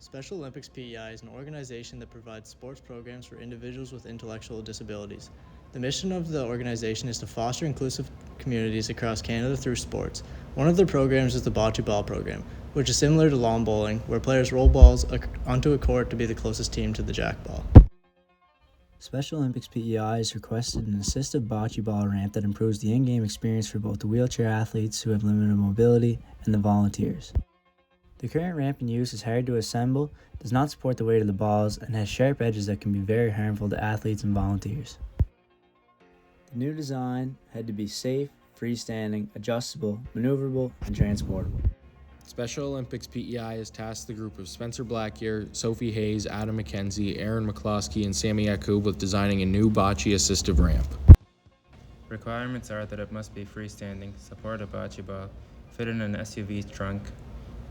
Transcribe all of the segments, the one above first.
Special Olympics PEI is an organization that provides sports programs for individuals with intellectual disabilities. The mission of the organization is to foster inclusive communities across Canada through sports. One of their programs is the Bocce Ball program, which is similar to lawn bowling, where players roll balls onto a court to be the closest team to the jack ball. Special Olympics PEI has requested an assistive bocce ball ramp that improves the in-game experience for both the wheelchair athletes who have limited mobility and the volunteers. The current ramp in use is hard to assemble, does not support the weight of the balls, and has sharp edges that can be very harmful to athletes and volunteers. The new design had to be safe, freestanding, adjustable, maneuverable, and transportable. Special Olympics PEI has tasked the group of Spencer Blacquiere, Sophie Hayes, Adam Mackenzie, Aaron McCloskey, and Sami Yacoub with designing a new bocce assistive ramp. Requirements are that it must be freestanding, support a bocce ball, fit in an SUV trunk,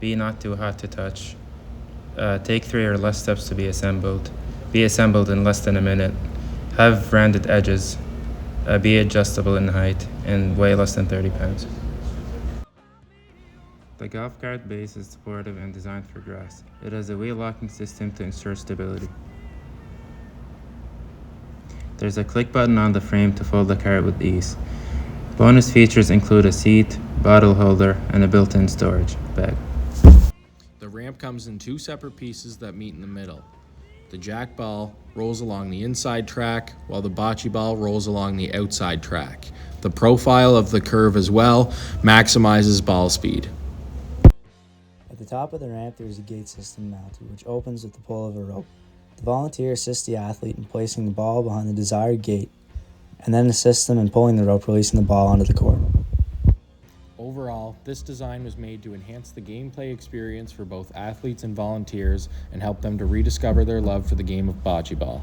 be not too hot to touch, take 3 or less steps to be assembled in less than a minute, have rounded edges, be adjustable in height, and weigh less than 30 pounds. The golf cart base is supportive and designed for grass. It has a wheel locking system to ensure stability. There's a click button on the frame to fold the cart with ease. Bonus features include a seat, bottle holder, and a built-in storage bag. The ramp comes in 2 separate pieces that meet in the middle. The jack ball rolls along the inside track, while the bocce ball rolls along the outside track. The profile of the curve as well maximizes ball speed. At the top of the ramp, there is a gate system mounted, which opens with the pull of a rope. The volunteer assists the athlete in placing the ball behind the desired gate, and then assists them in pulling the rope, releasing the ball onto the court. Overall, this design was made to enhance the gameplay experience for both athletes and volunteers and help them to rediscover their love for the game of bocce ball.